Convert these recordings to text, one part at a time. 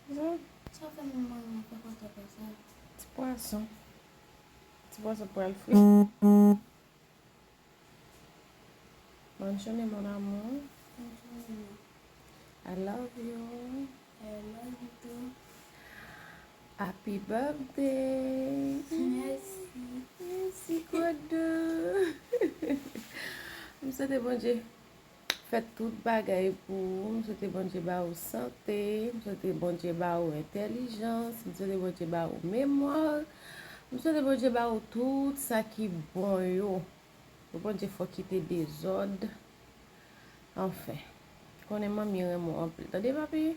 Ça fait maman, on fait quoi ça? Petit poisson. Petit poisson pour le fruit. Bonne journée, mon amour. I love you. I love you too. Happy birthday. Merci. Merci, Kodo. Je souhaite bon Dieu. Faites tout bagaille pour vous. Je souhaite bon Dieu ba ou santé. Je souhaite bon Dieu ba ou intelligence. Je souhaite bon Dieu ba ou mémoire. Je souhaite bon Dieu ba ou tout ça qui bon yo. Bon Dieu faut quitter des ordres. Enfin. Connais mamie vraiment en plus. T'as papi?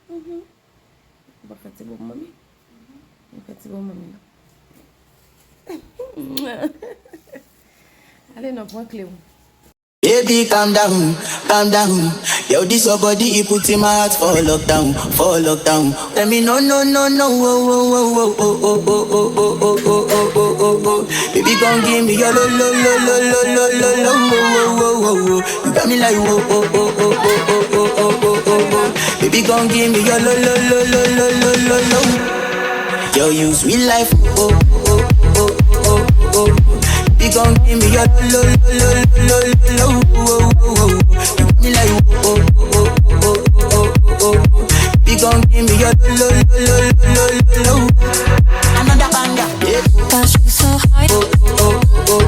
Bon fait bon mamie. Bon fait bon mamie. Allez, non, point clé. Baby, calm down, calm down. Yo, this your body, you put in my heart for lockdown, for lockdown. Let me know, no, no, no, oh, oh, oh, oh, oh, oh, oh, oh, oh, oh, oh, oh, oh, oh, oh. Baby, gon' give me your lo, lo, lo, lo, lo, lo, lo, lo, oh, oh, oh, oh, oh. You got me like, oh, oh, oh, oh, oh, oh, oh, oh, oh, oh, oh. Baby, gon' give me your lo, lo, lo, lo, lo, lo, lo, lo. Yo, you sweet life, oh, oh, oh, oh, oh, oh. You gon' give me your lo lo lo lo lo oh oh oh. You got me like oh oh oh oh oh oh. You gon' give me your lo lo lo lo lo. Another banger, yeah. Touch me so high, oh oh oh.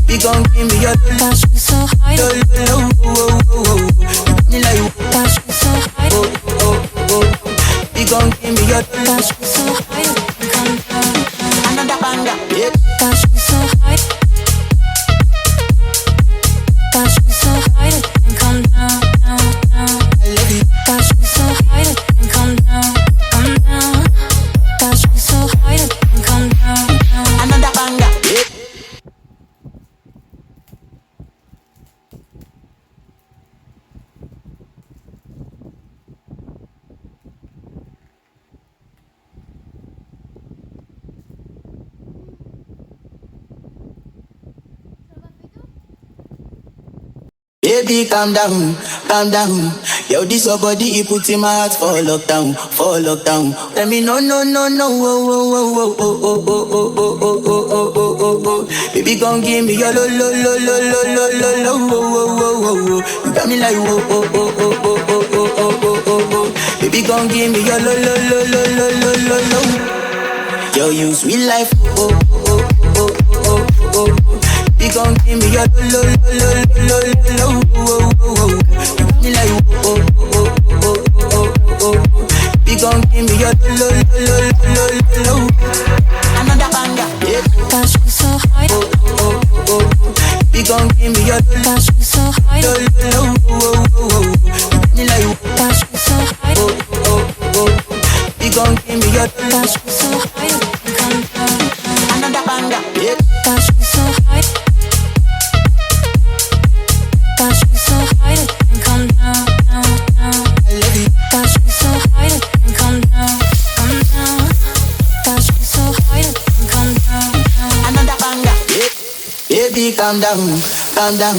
You gon' give me your touch me so high, lo lo oh oh oh. You got me like touch me so high, oh oh oh. You gon' give me your touch me so high, come down. another banger, yeah. Touch me so high. Touch me so high and come down, down, down. I love you. Touch me so high and come down, come down. Touch me so high and come down, down. Another banger, yeah. Baby, calm down, calm down. Yo, this your body, you put in my heart for lockdown, for lockdown. Let me know, no, no, no, oh, oh, oh, oh, oh, oh, oh, oh, oh, oh, oh, oh, oh, oh. Baby, gon' give me your lo, lo, lo, lo, lo, lo, lo, lo, oh, oh, oh, oh, oh. You got me like, oh, oh, oh, oh, oh, oh, oh, oh, oh, oh, oh. Baby, gon' give me your lo, lo, lo, lo, lo, lo, lo, lo. Yo, you sweet life, oh, oh, oh, oh, oh, oh. You gon' give me your lo lo lo lo lo lo oh oh oh. You got me like oh oh oh oh oh oh. You gon' give me your lo lo lo lo lo. Another banger, yeah. Touch me so high, Oh oh oh. You gon' give me your touch me so high, lo lo oh oh oh. You got me like touch me so high, oh oh oh. You gon' give me your touch me so high and come down. another banger, yeah. Touch me so high. Touch me so high and come down, down, down. I love you. Touch me so high and come down, come down. Touch me so high and come down, down. Another banger, yeah. Baby, calm down, calm down.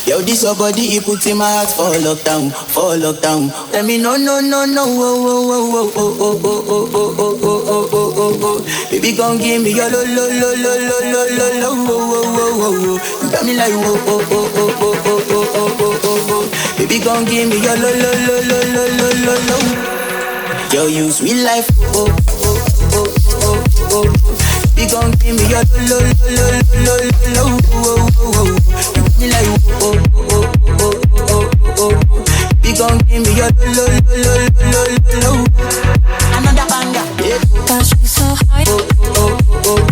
Yo, this your body, you put in my heart for lockdown, for lockdown. Let me know, no, no, no, oh, oh, oh, oh, oh, oh, oh, oh, oh, oh, oh, oh, oh. Baby, gon' give me your lo, lo, lo, lo, lo, lo, lo, lo, oh, oh, oh, oh, oh. You got me like, oh, oh, oh, oh, oh, oh, oh, oh, oh, oh, oh. Baby, gon' give me your lo, lo, lo, lo, lo, lo, lo, lo. Yo, you sweet life, oh, oh, oh, oh, oh. You gon' give me your lo, lo, lo, lo, lo, lo, oh, oh, oh. You got me like, oh, oh, oh, oh, oh, oh, oh. You gon' give me your lo, lo, lo, lo, lo, lo. Another banger, yeah. Touch me so high, Oh, oh, oh.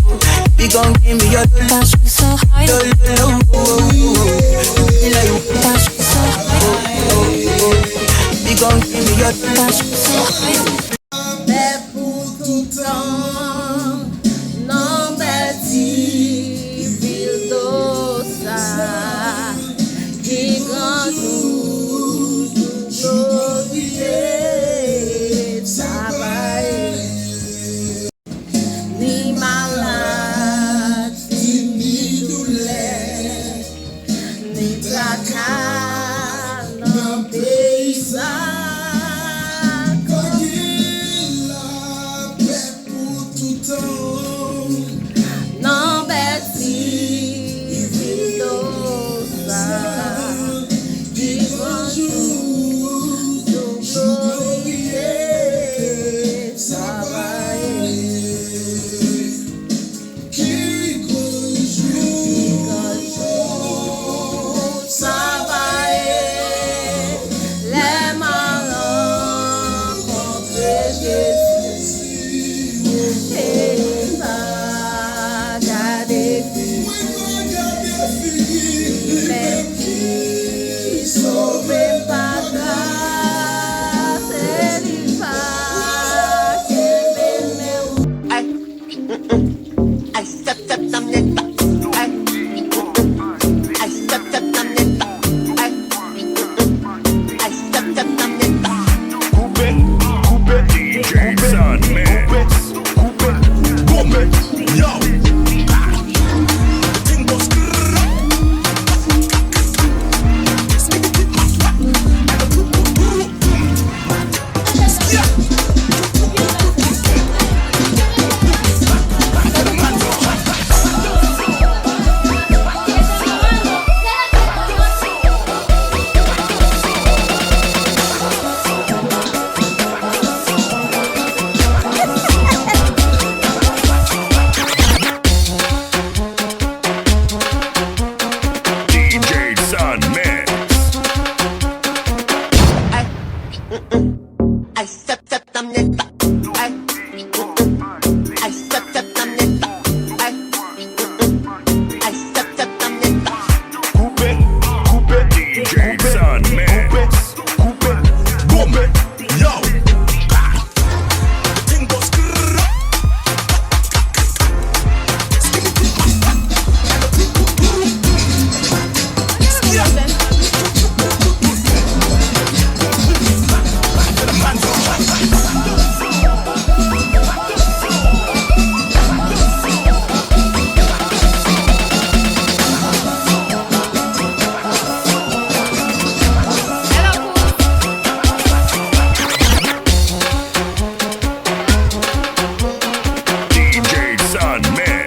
You gon' give me your lo, touch me so high, lo, lo, oh, oh, oh. You got me like, touch me so high, oh, oh. You gon' give me your touch me so high. Mais pour tout temps, non bâti, ville d'ossa, qui grand tout, nos idées, travail, ni malade, ni douleur, ni tracas, non paysan. Ay, sep tam neta. Ay, ay, sep tam neta. Ay, ay, sep tam neta. Coupe, coupe, DJ Sun Mix. coupe, bombe, yo. Tingo skrrr. DJ Sun Mix.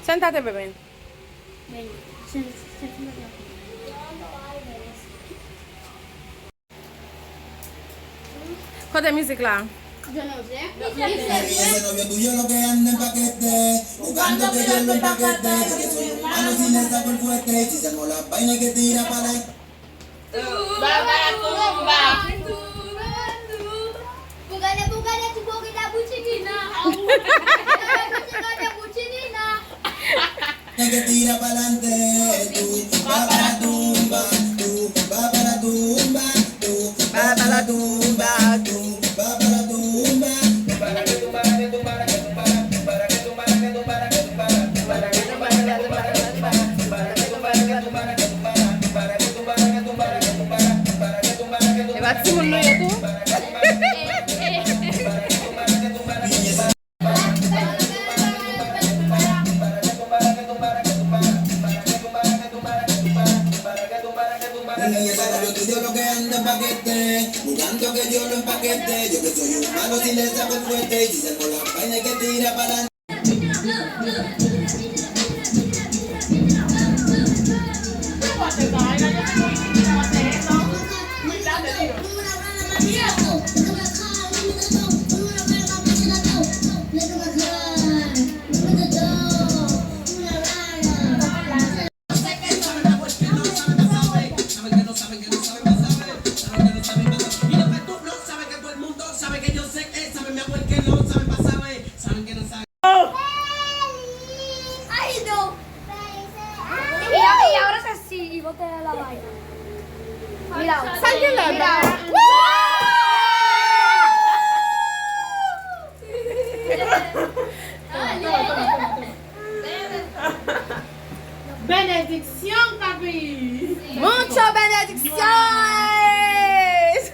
Siéntate, bebé. Ven, Corta music là. yo no sé. Ese novio tuyo lo que anda en paquete, buscando que yo lo empaquete. Que soy humano si le saco el fuerte, si saco la vaina que tira para ahí. Bugale tu bogi la buchinina. Que tira para adelante, tú va para tumba, tú va para tumba, tú va para tumba, tú va para tumba. Para que tumba, para que tumba, para que tumba, para que tumba, para que tumba, para que tumba, para que tumba, para que tumba, para que tumba, para que tumba, para que tumba, para que tumba, para que tumba, para que tumba, para que tumba, para que tumba, para que tumba. Le vas a un nuevo tú. Ese novio tuyo lo que anda en paquete, buscando que yo lo empaquete. Yo que soy un malo si le saco el fuerte, y si saco la vaina que tira para adelante. Ay, no. Y ahora es así y bote la vaina. Mira, Mira. Benedicción, papi. Mucho benedicciones.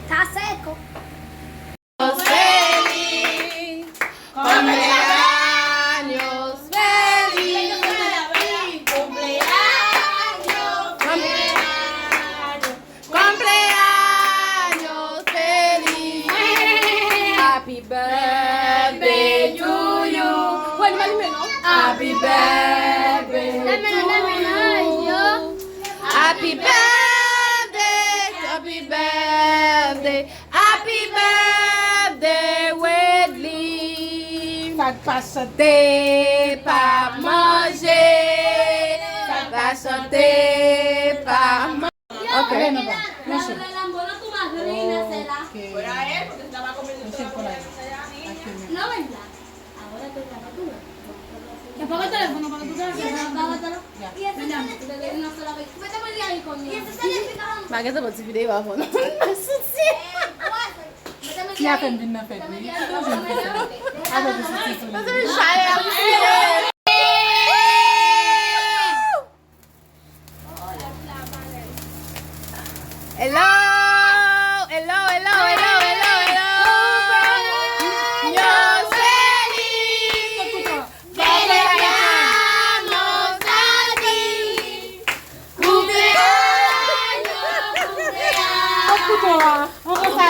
está seco. Feliz cumpleaños, feliz cumpleaños, feliz. Happy birthday to you. Bueno, happy birthday to you. Happy birthday, happy birthday, happy birthday, Wedley. Pas Santé, pas manger, pas santé, pas manger. Ok. No, ¿verdad? Ahora te la factura. Que apaga el teléfono para que tú veas. Apágatelo. Y este sale, te doy una sola vez. Vete por ahí, coño. Y este sale explicando. Ma che devo dire va fono. Minha fede. Hello, hello, hello, hello, hello, hello. Yo feliz cumpleaños a ti. Cumpleaños, cumpleaños. Vamos a